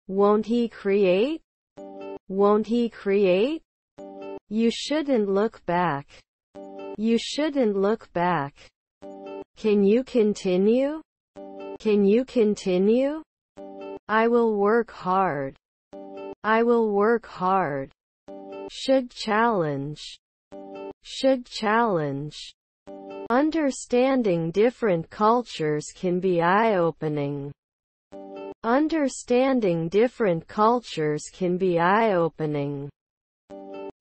Won't he create? Won't he create? You shouldn't look back. You shouldn't look back. Can you continue? Can you continue? I will work hard. I will work hard. Should challenge. Should challenge. Understanding different cultures can be eye-opening. Understanding different cultures can be eye-opening.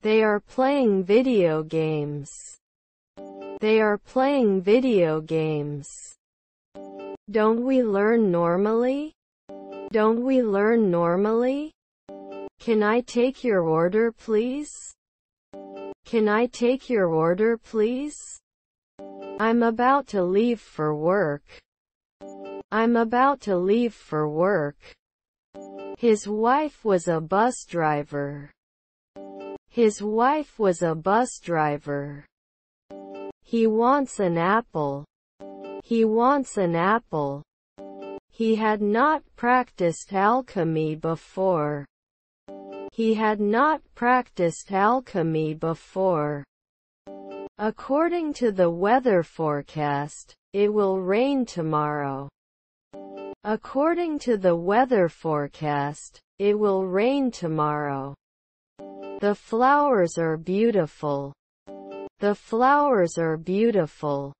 They are playing video games. They are playing video games. Don't we learn normally? Don't we learn normally? Can I take your order, please? Can I take your order, please? I'm about to leave for work. I'm about to leave for work. His wife was a bus driver. His wife was a bus driver. He wants an apple. He wants an apple. He had not practiced alchemy before. He had not practiced alchemy before. According to the weather forecast, it will rain tomorrow. According to the weather forecast, it will rain tomorrow. The flowers are beautiful. The flowers are beautiful.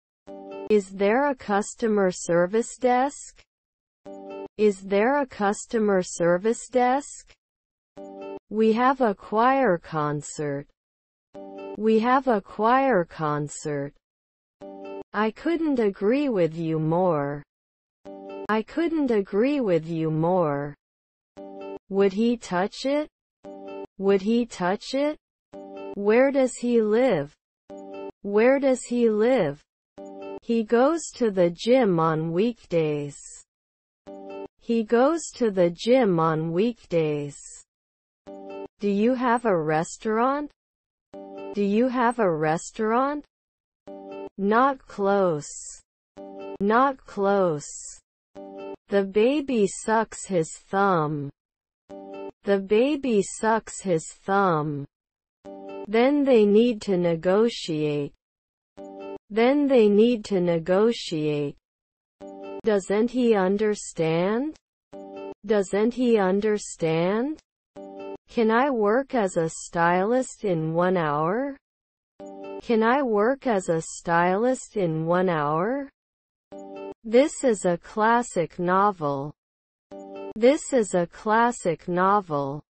Is there a customer service desk? Is there a customer service desk? We have a choir concert. We have a choir concert. I couldn't agree with you more. I couldn't agree with you more. Would he touch it? Would he touch it? Where does he live? Where does he live? He goes to the gym on weekdays. He goes to the gym on weekdays. Do you have a restaurant? Do you have a restaurant? Not close. Not close. The baby sucks his thumb. The baby sucks his thumb. Then they need to negotiate. Then they need to negotiate. Doesn't he understand? Doesn't he understand? Can I work as a stylist in 1 hour? Can I work as a stylist in 1 hour? This is a classic novel. This is a classic novel.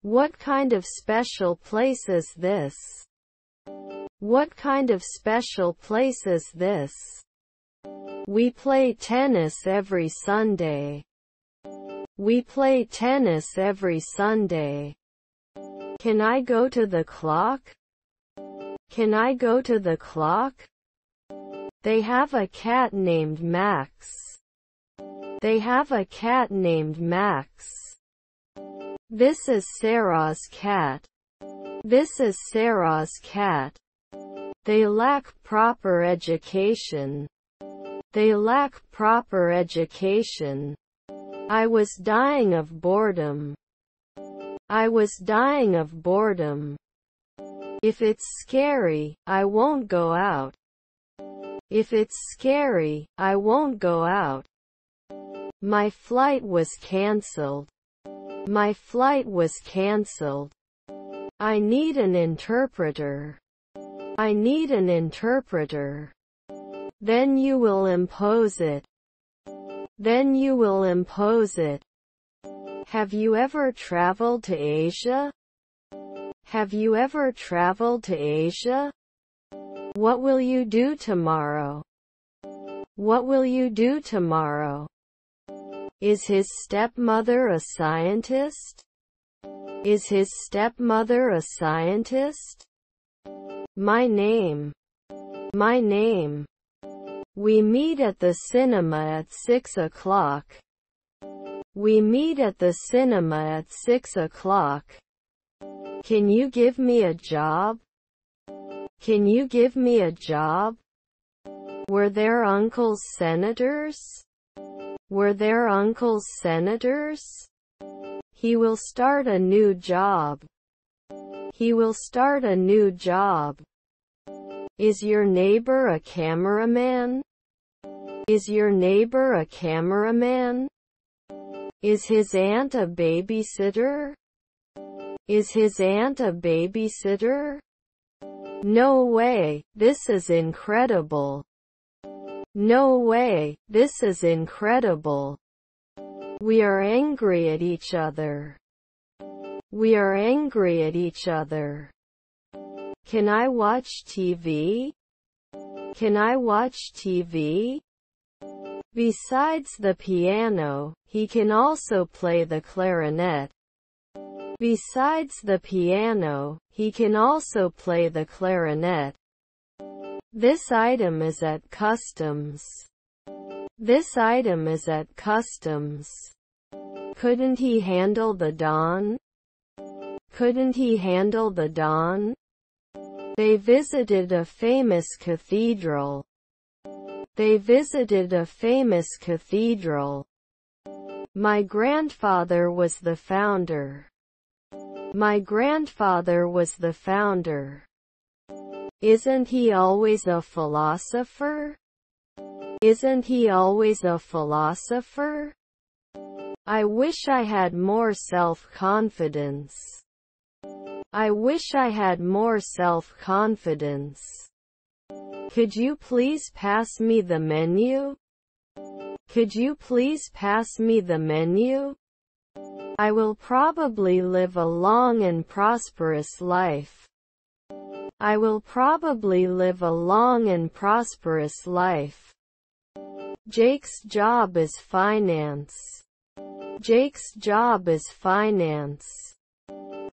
What kind of special place is this? What kind of special place is this? We play tennis every Sunday. We play tennis every Sunday. Can I go to the clock? Can I go to the clock? They have a cat named Max. They have a cat named Max. This is Sarah's cat. This is Sarah's cat. They lack proper education. They lack proper education. I was dying of boredom. I was dying of boredom. If it's scary, I won't go out. If it's scary, I won't go out. My flight was cancelled. My flight was cancelled. I need an interpreter. I need an interpreter. Then you will impose it. Then you will impose it. Have you ever traveled to Asia? Have you ever traveled to Asia? What will you do tomorrow? What will you do tomorrow? Is his stepmother a scientist? Is his stepmother a scientist? My name. My name. We meet at the cinema at 6 o'clock. We meet at the cinema at 6 o'clock. Can you give me a job? Can you give me a job? Were their uncles senators? Were their uncles senators? He will start a new job. He will start a new job. Is your neighbor a cameraman? Is your neighbor a cameraman? Is his aunt a babysitter? Is his aunt a babysitter? No way, this is incredible. No way, this is incredible. We are angry at each other. We are angry at each other. Can I watch TV? Can I watch TV? Besides the piano, he can also play the clarinet. Besides the piano, he can also play the clarinet. This item is at customs. This item is at customs. Couldn't he handle the dawn? Couldn't he handle the dawn? They visited a famous cathedral. They visited a famous cathedral. My grandfather was the founder. My grandfather was the founder. Isn't he always a philosopher? Isn't he always a philosopher? I wish I had more self-confidence. I wish I had more self-confidence. Could you please pass me the menu? Could you please pass me the menu? I will probably live a long and prosperous life. I will probably live a long and prosperous life. Jake's job is finance. Jake's job is finance.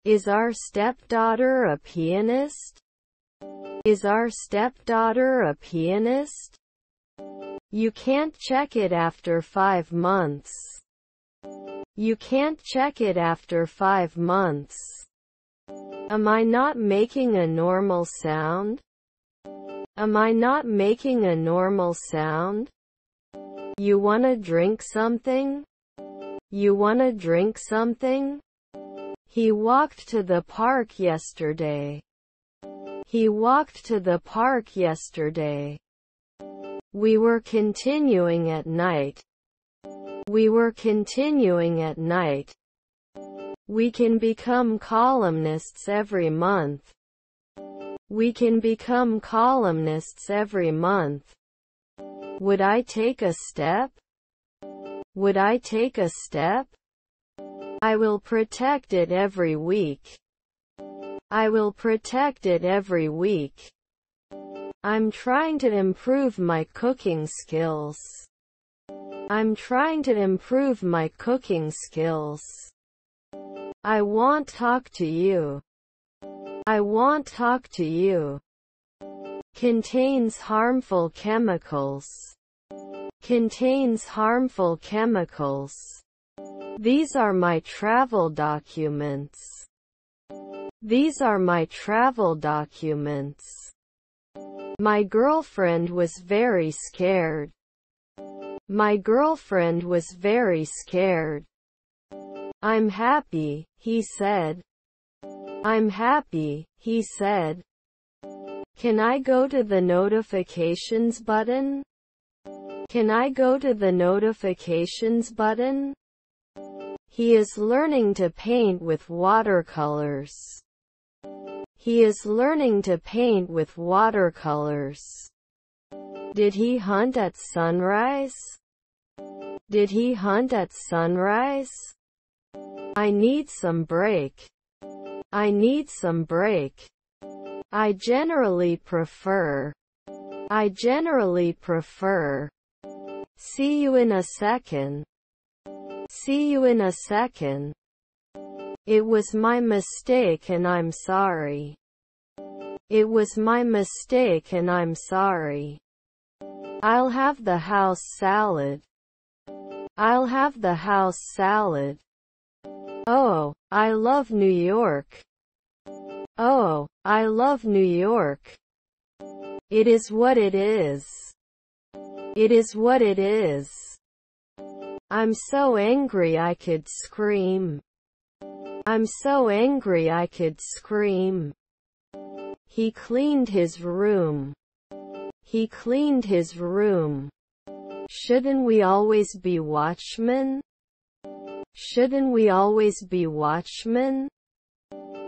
Is our stepdaughter a pianist? Is our stepdaughter a pianist? You can't check it after 5 months. You can't check it after 5 months. Am I not making a normal sound? Am I not making a normal sound? You wanna drink something? You wanna drink something? He walked to the park yesterday. He walked to the park yesterday. We were continuing at night. We were continuing at night. We can become columnists every month. We can become columnists every month. Would I take a step? Would I take a step? I will protect it every week. I will protect it every week. I'm trying to improve my cooking skills. I'm trying to improve my cooking skills. I won't talk to you. I won't talk to you. Contains harmful chemicals. Contains harmful chemicals. These are my travel documents. These are my travel documents. My girlfriend was very scared. My girlfriend was very scared. I'm happy, he said. I'm happy, he said. Can I go to the notifications button? Can I go to the notifications button? He is learning to paint with watercolors. He is learning to paint with watercolors. Did he hunt at sunrise? Did he hunt at sunrise? I need some break. I need some break. I generally prefer. I generally prefer. See you in a second. See you in a second. It was my mistake and I'm sorry. It was my mistake and I'm sorry. I'll have the house salad. I'll have the house salad. Oh, I love New York. Oh, I love New York. It is what it is. It is what it is. I'm so angry I could scream. I'm so angry I could scream. He cleaned his room. He cleaned his room. Shouldn't we always be watchmen? Shouldn't we always be watchmen?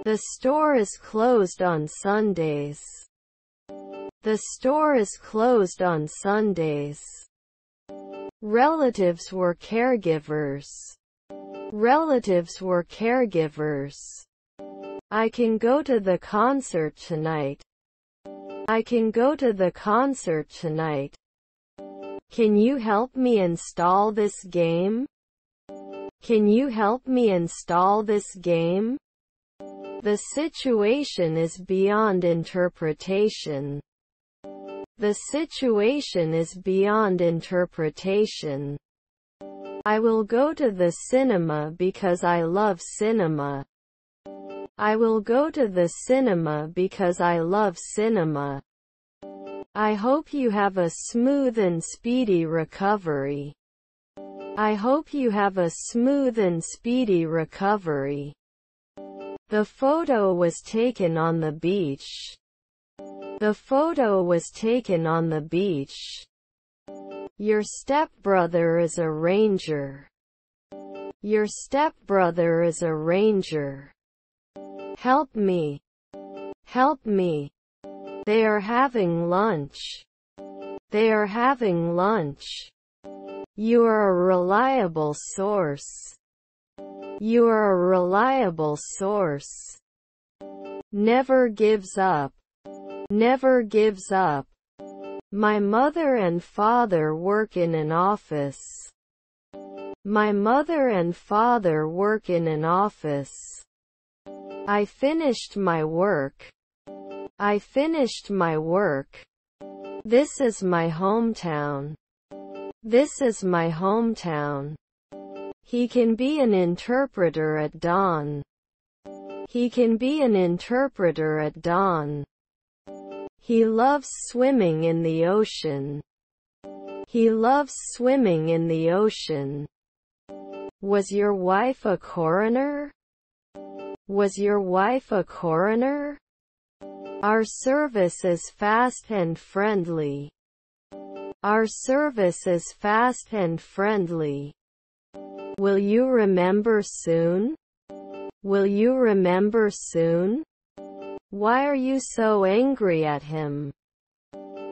The store is closed on Sundays. The store is closed on Sundays. Relatives were caregivers. Relatives were caregivers. I can go to the concert tonight. I can go to the concert tonight. Can you help me install this game? Can you help me install this game? The situation is beyond interpretation. The situation is beyond interpretation. I will go to the cinema because I love cinema. I will go to the cinema because I love cinema. I hope you have a smooth and speedy recovery. I hope you have a smooth and speedy recovery. The photo was taken on the beach. The photo was taken on the beach. Your stepbrother is a ranger. Your stepbrother is a ranger. Help me. Help me. They are having lunch. They are having lunch. You are a reliable source. You are a reliable source. Never gives up. Never gives up. My mother and father work in an office. My mother and father work in an office. I finished my work. I finished my work. This is my hometown. This is my hometown. He can be an interpreter at dawn. He can be an interpreter at dawn. He loves swimming in the ocean. He loves swimming in the ocean. Was your wife a coroner? Was your wife a coroner? Our service is fast and friendly. Our service is fast and friendly. Will you remember soon? Will you remember soon? Why are you so angry at him?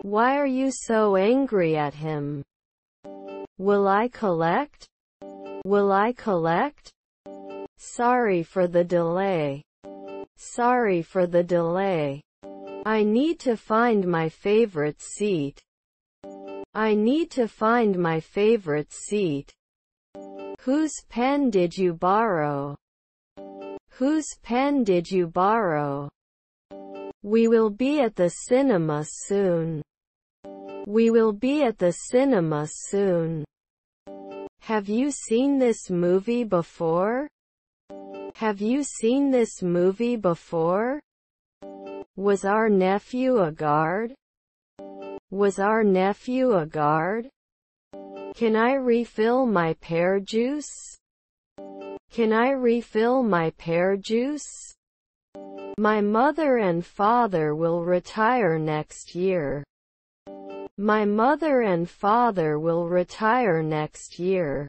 Why are you so angry at him? Will I collect? Will I collect? Sorry for the delay. Sorry for the delay. I need to find my favorite seat. I need to find my favorite seat. Whose pen did you borrow? Whose pen did you borrow? We will be at the cinema soon. We will be at the cinema soon. Have you seen this movie before? Have you seen this movie before? Was our nephew a guard? Was our nephew a guard? Can I refill my pear juice? Can I refill my pear juice? My mother and father will retire next year. My mother and father will retire next year.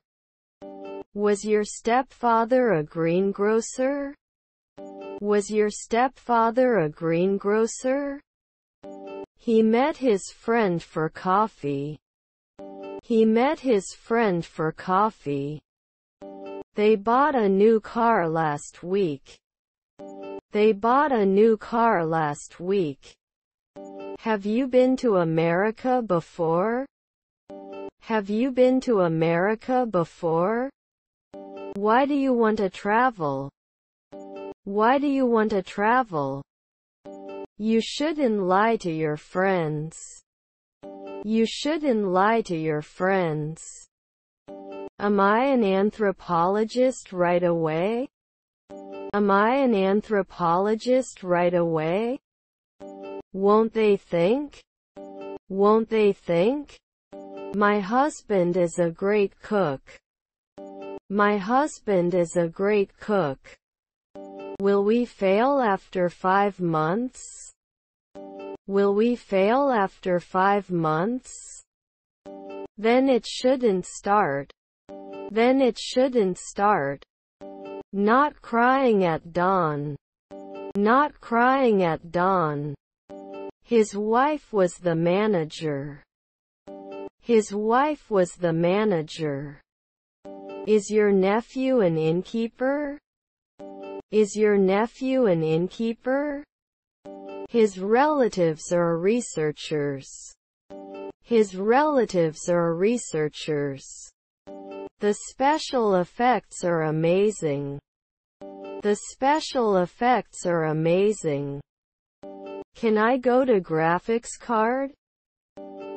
Was your stepfather a greengrocer? Was your stepfather a greengrocer? He met his friend for coffee. He met his friend for coffee. They bought a new car last week. They bought a new car last week. Have you been to America before? Have you been to America before? Why do you want to travel? Why do you want to travel? You shouldn't lie to your friends. You shouldn't lie to your friends. Am I an anthropologist right away? Am I an anthropologist right away? Won't they think? Won't they think? My husband is a great cook. My husband is a great cook. Will we fail after 5 months? Will we fail after 5 months? Then it shouldn't start. Then it shouldn't start. Not crying at dawn. Not crying at dawn. His wife was the manager. His wife was the manager. Is your nephew an innkeeper? Is your nephew an innkeeper? His relatives are researchers. His relatives are researchers. The special effects are amazing. The special effects are amazing. Can I go to graphics card?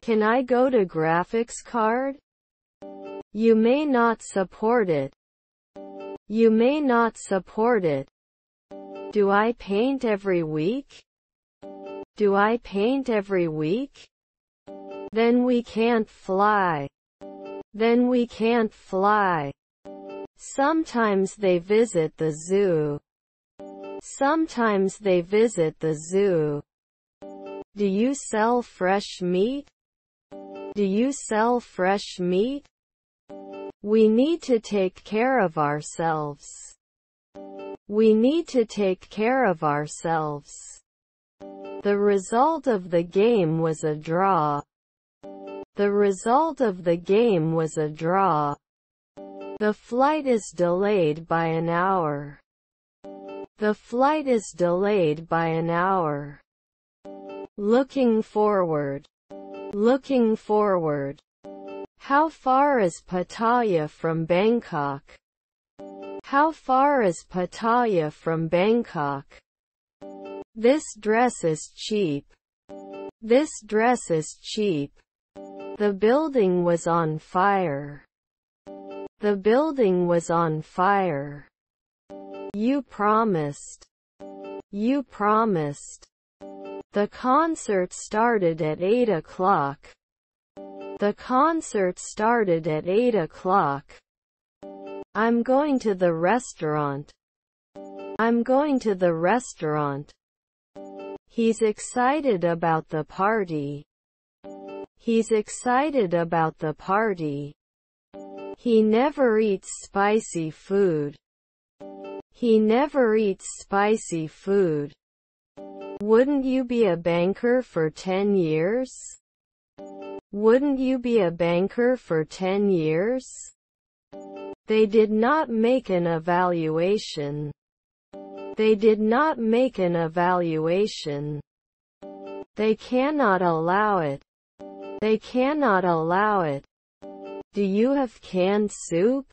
Can I go to graphics card? You may not support it. You may not support it. Do I paint every week? Do I paint every week? Then we can't fly. Then we can't fly. Sometimes they visit the zoo. Sometimes they visit the zoo. Do you sell fresh meat? Do you sell fresh meat? We need to take care of ourselves. We need to take care of ourselves. The result of the game was a draw. The result of the game was a draw. The flight is delayed by an hour. The flight is delayed by an hour. Looking forward. Looking forward. How far is Pattaya from Bangkok? How far is Pattaya from Bangkok? This dress is cheap. This dress is cheap. The building was on fire. The building was on fire. You promised. You promised. The concert started at 8 o'clock. The concert started at 8 o'clock. I'm going to the restaurant. I'm going to the restaurant. He's excited about the party. He's excited about the party. He never eats spicy food. He never eats spicy food. Wouldn't you be a banker for 10 years? Wouldn't you be a banker for 10 years? They did not make an evaluation. They did not make an evaluation. They cannot allow it. They cannot allow it. Do you have canned soup?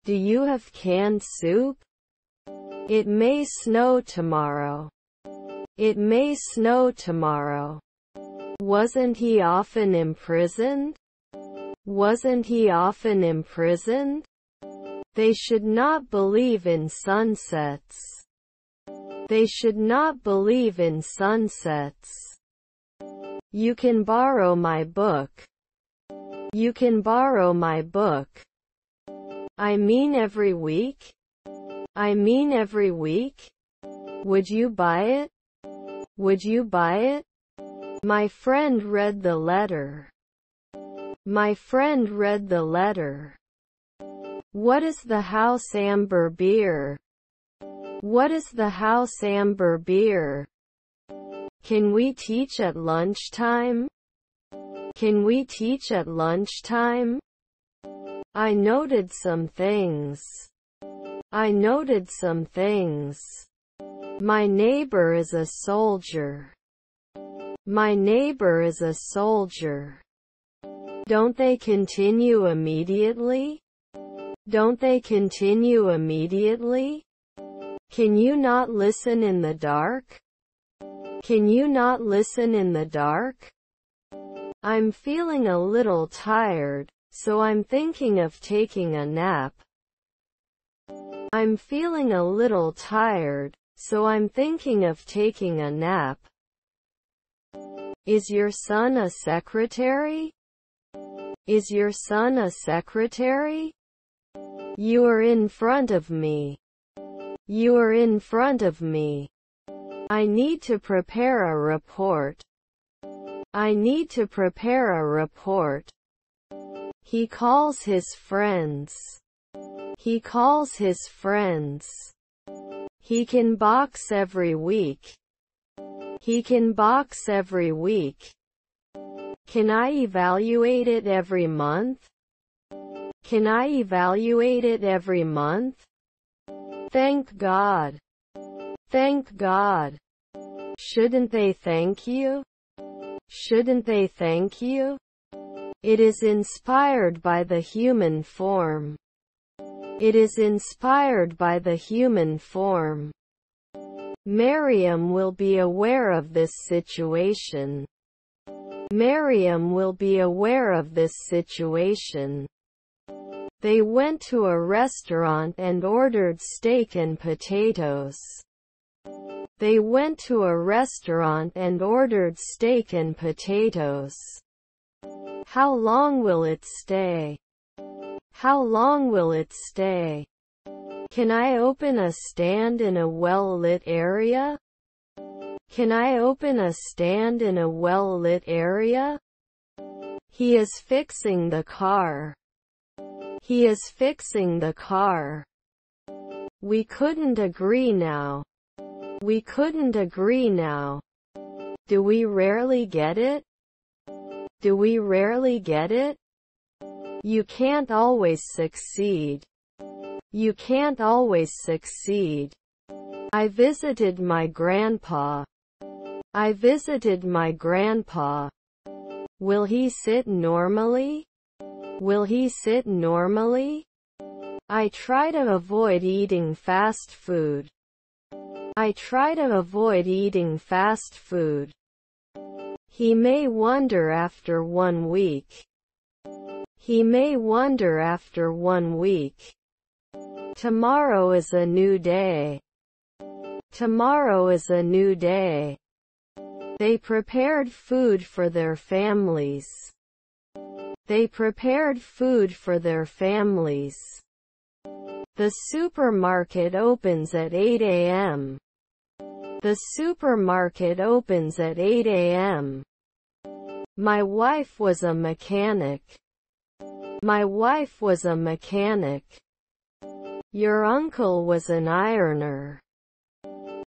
Do you have canned soup? It may snow tomorrow. It may snow tomorrow. Wasn't he often imprisoned? Wasn't he often imprisoned? They should not believe in sunsets. They should not believe in sunsets. You can borrow my book. You can borrow my book. I mean every week? I mean every week? Would you buy it? Would you buy it? My friend read the letter. My friend read the letter. What is the house amber beer? What is the house amber beer? Can we teach at lunchtime? Can we teach at lunchtime? I noted some things. I noted some things. My neighbor is a soldier. My neighbor is a soldier. Don't they continue immediately? Don't they continue immediately? Can you not listen in the dark? Can you not listen in the dark? I'm feeling a little tired, so I'm thinking of taking a nap. I'm feeling a little tired, so I'm thinking of taking a nap. Is your son a secretary? Is your son a secretary? You are in front of me. You are in front of me. I need to prepare a report. I need to prepare a report. He calls his friends. He calls his friends. He can box every week. He can box every week. Can I evaluate it every month? Can I evaluate it every month? Thank God. Thank God. Shouldn't they thank you? Shouldn't they thank you? It is inspired by the human form. It is inspired by the human form. Miriam will be aware of this situation. Miriam will be aware of this situation. They went to a restaurant and ordered steak and potatoes. They went to a restaurant and ordered steak and potatoes. How long will it stay? How long will it stay? Can I open a stand in a well-lit area? Can I open a stand in a well-lit area? He is fixing the car. He is fixing the car. We couldn't agree now. We couldn't agree now. Do we rarely get it? Do we rarely get it? You can't always succeed. You can't always succeed. I visited my grandpa. I visited my grandpa. Will he sit normally? Will he sit normally? I try to avoid eating fast food. I try to avoid eating fast food. He may wonder after 1 week. He may wonder after 1 week. Tomorrow is a new day. Tomorrow is a new day. They prepared food for their families. They prepared food for their families. The supermarket opens at 8 a.m. The supermarket opens at 8 a.m. My wife was a mechanic. My wife was a mechanic. Your uncle was an ironer.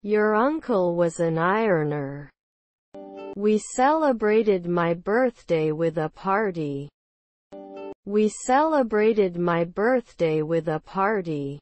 Your uncle was an ironer. We celebrated my birthday with a party. We celebrated my birthday with a party.